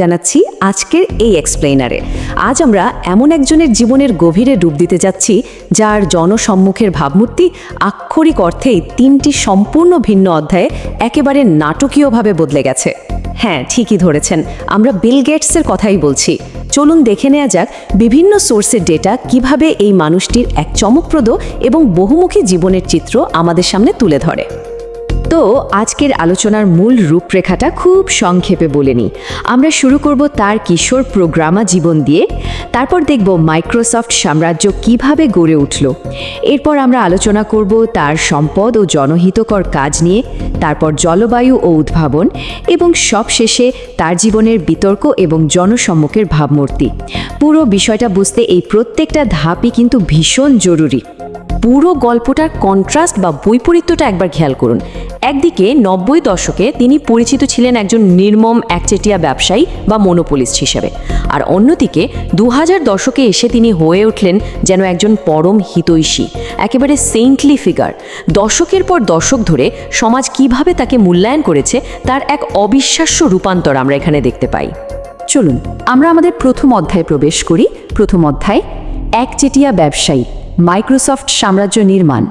জানাচ্ছি আজকের এই এক্সপ্লেইনারে। আজ আমরা এমন একজনের জীবনের গভীরে ডুব দিতে যাচ্ছি যার জনসম্মুখের ভাবমূর্তি আক্ষরিক অর্থেই 3টি সম্পূর্ণ ভিন্ন অধ্যায়ে একেবারে নাটকীয়ভাবে বদলে গেছে। হ্যাঁ, ঠিকই ধরেছেন, আমরা বিল গেটসের কথাই বলছি। চলুন দেখে নেওয়া যাক বিভিন্ন সোর্সের ডেটা কিভাবে এই মানুষটির এক চমকপ্রদ এবং বহুমুখী জীবনের চিত্র আমাদের সামনে তুলে ধরে। তো আজকের আলোচনার মূল রূপরেখাটা খুব সংক্ষেপে বলে নিই। আমরা শুরু করব তার কিশোর প্রোগ্রামা জীবন দিয়ে, তারপর দেখব মাইক্রোসফট সাম্রাজ্য কিভাবে গড়ে উঠল। এরপর আমরা আলোচনা করব তার সম্পদ ও জনহিতকর কাজ নিয়ে, তারপর জলবায়ু ও উদ্ভাবন, এবং সবশেষে তার জীবনের বিতর্ক এবং জনসম্মুখের ভাবমূর্তি। পুরো বিষয়টা বুঝতে এই প্রত্যেকটা ধাপই কিন্তু ভীষণ জরুরি। পুরো গল্পটার কন্ট্রাস্ট বা বৈপরীত্যটা একবার খেয়াল করুন। একদিকে 90 দশকে তিনি পরিচিত ছিলেন একজন নির্মম একচেটিয়া ব্যবসায়ী বা মনোপলিস্ট হিসেবে, আর অন্যদিকে 2000 দশকে এসে তিনি হয়ে উঠলেন যেন একজন পরম হিতৈষী, একেবারে সেন্টলি ফিগার। দশকের পর দশক ধরে সমাজ কিভাবে তাকে মূল্যায়ন করেছে তার এক অবিশ্বাস্য রূপান্তর আমরা এখানে দেখতে পাই। চলুন আমরা আমাদের প্রথম অধ্যায়ে প্রবেশ করি। প্রথম অধ্যায়, একচেটিয়া ব্যবসায়ী, মাইক্রোসফট সাম্রাজ্য নির্মাণ।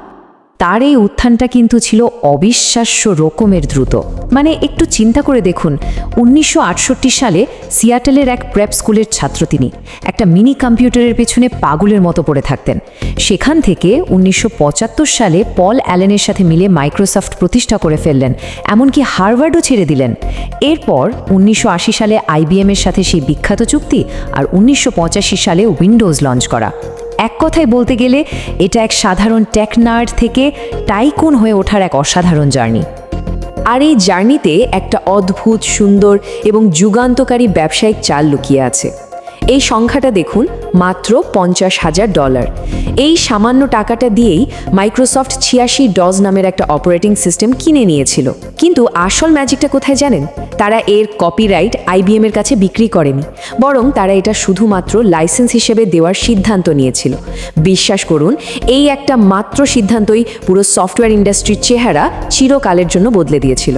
তার এই উত্থানটা কিন্তু ছিল অবিশ্বাস্য রকমের দ্রুত। মানে একটু চিন্তা করে দেখুন, 1968 সালে সিয়াটেলের এক প্রেপ স্কুলের ছাত্র তিনি। একটা মিনি কম্পিউটারের পেছনে পাগলের মতো পড়ে থাকতেন। সেখান থেকে 1975 সালে পল অ্যালেনের সাথে মিলে মাইক্রোসফট প্রতিষ্ঠা করে ফেললেন, এমনকি হার্ভার্ডও ছেড়ে দিলেন। এরপর 1980 সালে আইবিএমের সাথে সেই বিখ্যাত চুক্তি, আর 1985 সালে উইন্ডোজ লঞ্চ করা। এক কথায় বলতে গেলে এটা এক সাধারণ টেক নার্ড থেকে টাইকুন হয়ে ওঠার এক অসাধারণ জার্নি। আর এই জার্নিতে একটা অদ্ভুত, সুন্দর এবং যুগান্তকারী ব্যবসায়িক চাল লুকিয়ে আছে। এই সংখ্যাটা দেখুন, মাত্র $50,000। এই সামান্য টাকাটা দিয়েই মাইক্রোসফট 86 ডজ নামের একটা অপারেটিং সিস্টেম কিনে নিয়েছিল। কিন্তু আসল ম্যাজিকটা কোথায় জানেন? তারা এর কপিরাইট আইবিএমের কাছে বিক্রি করেনি, বরং তারা এটা শুধুমাত্র লাইসেন্স হিসেবে দেওয়ার সিদ্ধান্ত নিয়েছিল। বিশ্বাস করুন, এই একটা মাত্র সিদ্ধান্তই পুরো সফটওয়্যার ইন্ডাস্ট্রির চেহারা চিরকালের জন্য বদলে দিয়েছিল।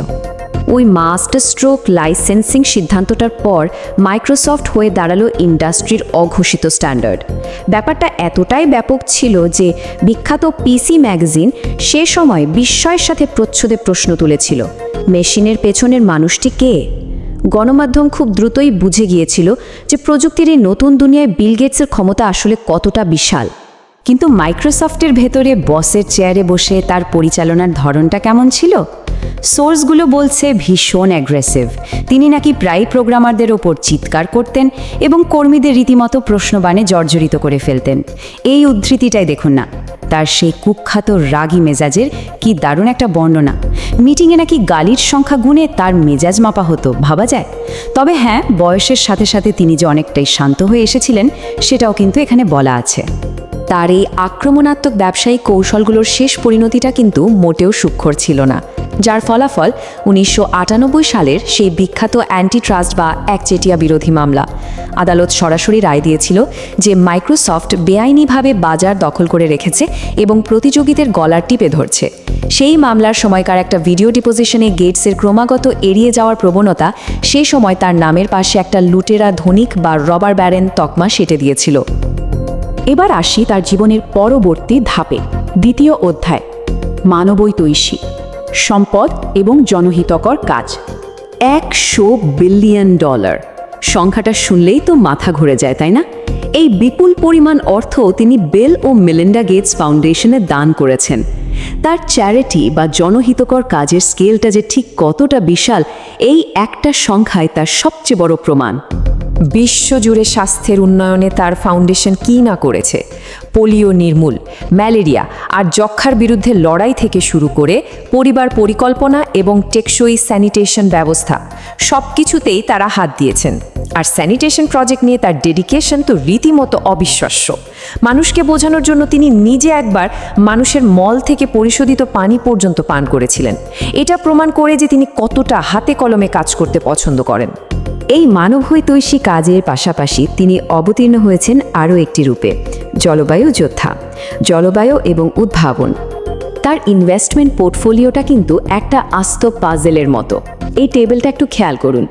ওই মাস্টার স্ট্রোক লাইসেন্সিং সিদ্ধান্তটার পর মাইক্রোসফট হয়ে দাঁড়ালো ইন্ডাস্ট্রির অঘোষিত স্ট্যান্ডার্ড। ব্যাপারটা এতটাই ব্যাপক ছিল যে বিখ্যাত পিসি ম্যাগাজিন সে সময় বিস্ময়ের সাথে প্রচ্ছদে প্রশ্ন তুলেছিল, মেশিনের পেছনের মানুষটি কে? গণমাধ্যম খুব দ্রুতই বুঝে গিয়েছিল যে প্রযুক্তির এই নতুন দুনিয়ায় বিল গেটসের ক্ষমতা আসলে কতটা বিশাল। কিন্তু মাইক্রোসফটের ভেতরে বসের চেয়ারে বসে তার পরিচালনার ধরনটা কেমন ছিল? সোর্সগুলো বলছে ভীষণ অ্যাগ্রেসিভ। তিনি নাকি প্রায় প্রোগ্রামারদের ওপর চিৎকার করতেন এবং কর্মীদের রীতিমতো প্রশ্নবাণে জর্জরিত করে ফেলতেন। এই উদ্ধৃতিটাই দেখুন না, তার সেই কুখ্যাত রাগী মেজাজের কি দারুণ একটা বর্ণনা। মিটিংয়ে নাকি গালির সংখ্যা গুণে তার মেজাজ মাপা হতো, ভাবা যায়। তবে হ্যাঁ, বয়সের সাথে সাথে তিনি যে অনেকটাই শান্ত হয়ে এসেছিলেন সেটাও কিন্তু এখানে বলা আছে। তার এই আক্রমণাত্মক ব্যবসায়িক কৌশলগুলোর শেষ পরিণতিটা কিন্তু মোটেও সূক্ষ্ম ছিল না, যার ফলাফল 1998 সালের সেই বিখ্যাত অ্যান্টি ট্রাস্ট বা একচেটিয়া বিরোধী মামলা। আদালত সরাসরি রায় দিয়েছিল যে মাইক্রোসফট বেআইনিভাবে বাজার দখল করে রেখেছে এবং প্রতিযোগীদের গলার টিপে ধরছে। সেই মামলার সময়কার একটা ভিডিও ডিপোজিশনে গেটসের ক্রমাগত এড়িয়ে যাওয়ার প্রবণতা সে সময় তার নামের পাশে একটা লুটেরা ধনিক বা রবার ব্যারেন তকমা সেঁটে দিয়েছিল। এবার আসি তার জীবনের পরবর্তী ধাপে, দ্বিতীয় অধ্যায়, মানবহিতৈষী, সম্পদ এবং জনহিতকর কাজ। $100 বিলিয়ন। সংখ্যাটা শুনলেই তো মাথা ঘুরে যায়, তাই না? এই বিপুল পরিমাণ অর্থ তিনি বেল ও মেলিন্ডা গেটস ফাউন্ডেশনে দান করেছেন। তার চ্যারিটি বা জনহিতকর কাজের স্কেলটা যে ঠিক কতটা বিশাল, এই একটা সংখ্যায় তার সবচেয়ে বড় প্রমাণ। বিশ্বজুড়ে স্বাস্থ্যের উন্নয়নে তার ফাউন্ডেশন কী না করেছে। পোলিও নির্মূল, ম্যালেরিয়া আর যক্ষ্মার বিরুদ্ধে লড়াই থেকে শুরু করে পরিবার পরিকল্পনা এবং টেকসই স্যানিটেশন ব্যবস্থা, সব কিছুতেই তারা হাত দিয়েছেন। আর স্যানিটেশন প্রজেক্ট নিয়ে তার ডেডিকেশন তো রীতিমতো অবিশ্বাস্য। মানুষকে বোঝানোর জন্য তিনি নিজে একবার মানুষের মল থেকে পরিশোধিত পানি পর্যন্ত পান করেছিলেন। এটা প্রমাণ করে যে তিনি কতটা হাতে কলমে কাজ করতে পছন্দ করেন। এই মানবহিতৈষী কাজের পাশাপাশি তিনি অবতীর্ণ হয়েছেন আরও একটি রূপে, জলবায়ু যোদ্ধা, জলবায়ু এবং উদ্ভাবন। তার ইনভেস্টমেন্ট পোর্টফোলিওটা কিন্তু একটা আস্ত পাজেলের মতো। এই টেবিলটা একটু খেয়াল করুন।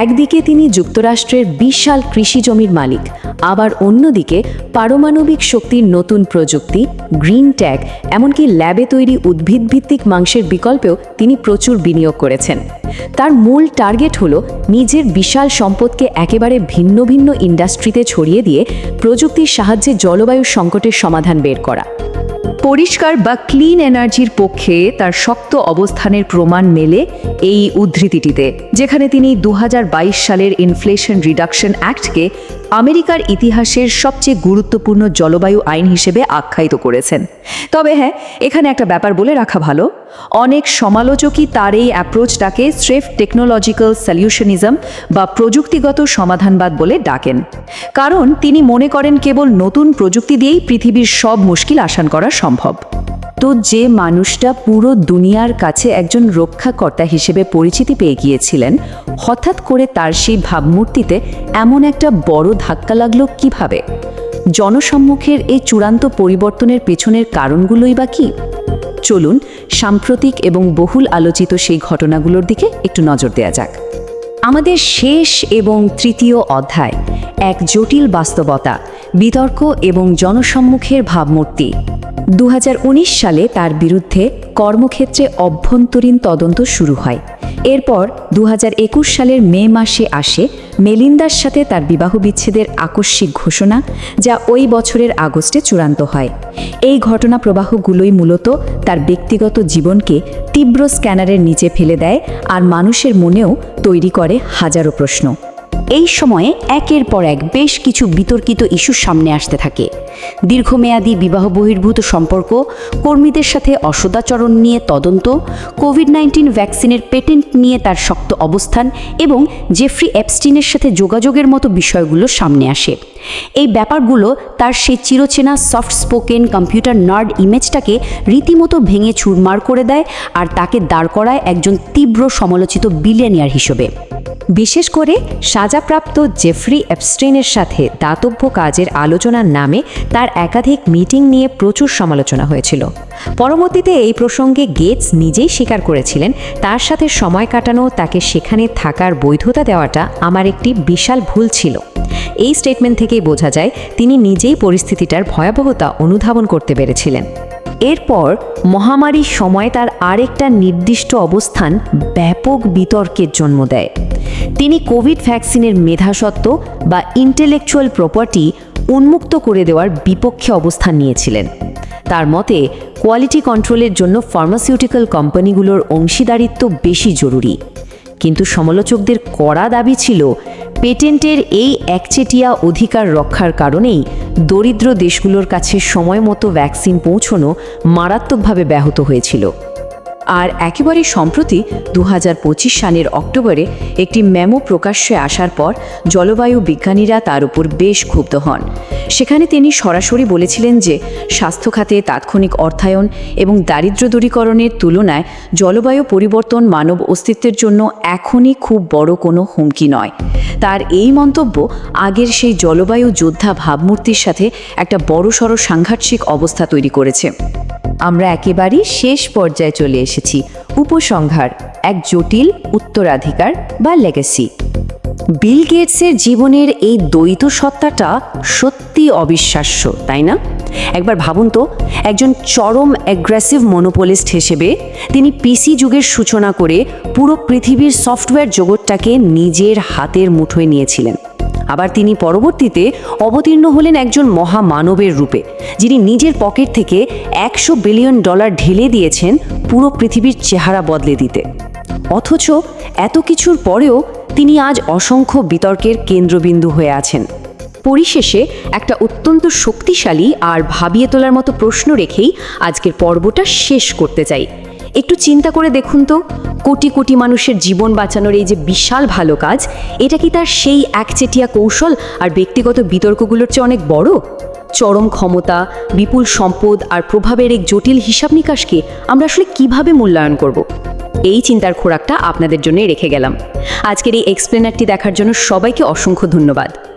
একদিকে তিনি যুক্তরাষ্ট্রের বিশাল কৃষি জমির মালিক, আবার অন্যদিকে পারমাণবিক শক্তির নতুন প্রযুক্তি, গ্রিন ট্যাগ, এমনকি ল্যাবে তৈরি উদ্ভিদভিত্তিক মাংসের বিকল্পেও তিনি প্রচুর বিনিয়োগ করেছেন। তার মূল টার্গেট হলো নিজের বিশাল সম্পদকে একেবারে ভিন্ন ভিন্ন ইন্ডাস্ট্রিতে ছড়িয়ে দিয়ে প্রযুক্তির সাহায্যে জলবায়ু সংকটের সমাধান বের করা। পরিষ্কার বা ক্লিন এনার্জির পক্ষে তার শক্ত অবস্থানের প্রমাণ মেলে এই উদ্ধৃতিটিতে, যেখানে তিনি 2022 সালের ইনফ্লেশন রিডাকশন অ্যাক্টকে আমেরিকার ইতিহাসের সবচেয়ে গুরুত্বপূর্ণ জলবায়ু আইন হিসেবে আখ্যায়িত করেছেন। তবে হ্যাঁ, এখানে একটা ব্যাপার বলে রাখা ভালো, অনেক সমালোচকই তার এই অ্যাপ্রোচটাকে স্রেফ টেকনোলজিক্যাল সলিউশনিজম বা প্রযুক্তিগত সমাধানবাদ বলে ডাকেন, কারণ তিনি মনে করেন কেবল নতুন প্রযুক্তি দিয়েই পৃথিবীর সব মুশকিল আসান করা সম্ভব। তো যে মানুষটা পুরো দুনিয়ার কাছে একজন রক্ষাকর্তা হিসেবে পরিচিতি পেয়ে গিয়েছিলেন, হঠাৎ করে তার সেই ভাবমূর্তিতে এমন একটা বড় ধাক্কা লাগলো কিভাবে? জনসম্মুখের এই চূড়ান্ত পরিবর্তনের পেছনের কারণগুলোই বা কী? চলুন সাম্প্রতিক এবং বহুল আলোচিত সেই ঘটনাগুলোর দিকে একটু নজর দেওয়া যাক। আমাদের শেষ এবং তৃতীয় অধ্যায়, এক জটিল বাস্তবতা, বিতর্ক এবং জনসম্মুখের ভাবমূর্তি। 2019 সালে তার বিরুদ্ধে কর্মক্ষেত্রে অভ্যন্তরীণ তদন্ত শুরু হয়। এরপর 2021 সালের মে মাসে আসে মেলিন্ডার সাথে তার বিবাহ বিচ্ছেদের আকস্মিক ঘোষণা, যা ওই বছরের আগস্টে চূড়ান্ত হয়। এই ঘটনা প্রবাহগুলোই মূলত তার ব্যক্তিগত জীবনকে তীব্র স্ক্যানারের নিচে ফেলে দেয় আর মানুষের মনেও তৈরি করে হাজারো প্রশ্ন। এই সময়ে একের পর এক বেশ কিছু বিতর্কিত ইস্যু সামনে আসতে থাকে। দীর্ঘমেয়াদী বিবাহ বহির্ভূত সম্পর্ক, কর্মীদের সাথে অসদাচরণ নিয়ে তদন্ত, কোভিড-19 ভ্যাকসিনের পেটেন্ট নিয়ে তার শক্ত অবস্থান এবং জেফ্রি এপস্টিনের সাথে যোগাযোগের মতো বিষয়গুলো সামনে আসে। এই ব্যাপারগুলো তার সেই চিরচেনা সফট স্পোকেন কম্পিউটার নার্ড ইমেজটাকে রীতিমতো ভেঙে চুরমার করে দেয় আর তাকে দাঁড় করায় একজন তীব্র সমালোচিত বিলিয়নিয়ার হিসেবে। বিশেষ করে সাজাপ্রাপ্ত জেফ্রি এপস্টিনের সাথে দাতব্য কাজের আলোচনার নামে তার একাধিক মিটিং নিয়ে প্রচুর সমালোচনা হয়েছিল। পরবর্তীতে এই প্রসঙ্গে গেটস নিজেই স্বীকার করেছিলেন, তার সাথে সময় কাটানো, তাকে সেখানে থাকার বৈধতা দেওয়াটা আমার একটি বিশাল ভুল ছিল। এই স্টেটমেন্ট থেকেই বোঝা যায় তিনি নিজেই পরিস্থিতিটার ভয়াবহতা অনুধাবন করতে পেরেছিলেন। এরপর মহামারীর সময় তার আরেকটা নির্দিষ্ট অবস্থান ব্যাপক বিতর্কের জন্ম দেয়। তিনি কোভিড ভ্যাকসিনের মেধাস্বত্ব বা ইন্টেলেকচুয়াল প্রপার্টি উন্মুক্ত করে দেওয়ার বিপক্ষে অবস্থান নিয়েছিলেন। তার মতে কোয়ালিটি কন্ট্রোলের জন্য ফার্মাসিউটিক্যাল কোম্পানিগুলোর অংশীদারিত্ব বেশি জরুরি। কিন্তু সমালোচকদের কড়া দাবি ছিল পেটেন্টের এই একচেটিয়া অধিকার রক্ষার কারণেই দরিদ্র দেশগুলোর কাছে সময় মতো ভ্যাকসিন পৌঁছানো মারাত্মকভাবে ব্যাহত হয়েছিল। আর একেবারে সম্প্রতি 2025 সালের অক্টোবরে একটি মেমো প্রকাশ্যে আসার পর জলবায়ু বিজ্ঞানীরা তার উপর বেশ ক্ষুব্ধ হন। সেখানে তিনি সরাসরি বলেছিলেন যে স্বাস্থ্য খাতে তাৎক্ষণিক অর্থায়ন এবং দারিদ্র্য দূরীকরণের তুলনায় জলবায়ু পরিবর্তন মানব অস্তিত্বের জন্য এখনই খুব বড় কোনো হুমকি নয়। তার এই মন্তব্য আগের সেই জলবায়ু যোদ্ধা ভাবমূর্তির সাথে একটা বড়সড় সাংঘাতিক অবস্থা তৈরি করেছে। আমরা একেবারেই শেষ পর্যায়ে চলে এসেছি, উপসংহার, এক জটিল উত্তরাধিকার বা লেগেসি। বিল গেটসের জীবনের এই দ্বৈত সত্তাটা সত্যি অবিশ্বাস্য, তাই না? একবার ভাবুন তো, একজন চরম অ্যাগ্রেসিভ মনোপলিস্ট হিসেবে তিনি পিসি যুগের সূচনা করে পুরো পৃথিবীর সফটওয়্যার জগৎটাকে নিজের হাতের মুঠোয় নিয়েছিলেন। আবার তিনি পরবর্তীতে অবতীর্ণ হলেন একজন মহামানবের রূপে, যিনি নিজের পকেট থেকে $100 বিলিয়ন ঢেলে দিয়েছেন পুরো পৃথিবীর চেহারা বদলে দিতে। অথচ এত কিছুর পরেও তিনি আজ অসংখ্য বিতর্কের কেন্দ্রবিন্দু হয়ে আছেন। পরিশেষে একটা অত্যন্ত শক্তিশালী আর ভাবিয়ে তোলার মতো প্রশ্ন রেখেই আজকের পর্বটা শেষ করতে চাই। একটু চিন্তা করে দেখুন তো, কোটি কোটি মানুষের জীবন বাঁচানোর এই যে বিশাল ভালো কাজ, এটা কি তার সেই একচেটিয়া কৌশল আর ব্যক্তিগত বিতর্কগুলোর চেয়ে অনেক বড়? চরম ক্ষমতা, বিপুল সম্পদ আর প্রভাবের এক জটিল হিসাব নিকাশকে আমরা আসলে কিভাবে মূল্যায়ন করব? এই চিন্তার খোরাকটা আপনাদের জন্যই রেখে গেলাম। আজকের এই এক্সপ্লেনারটি দেখার জন্য সবাইকে অসংখ্য ধন্যবাদ।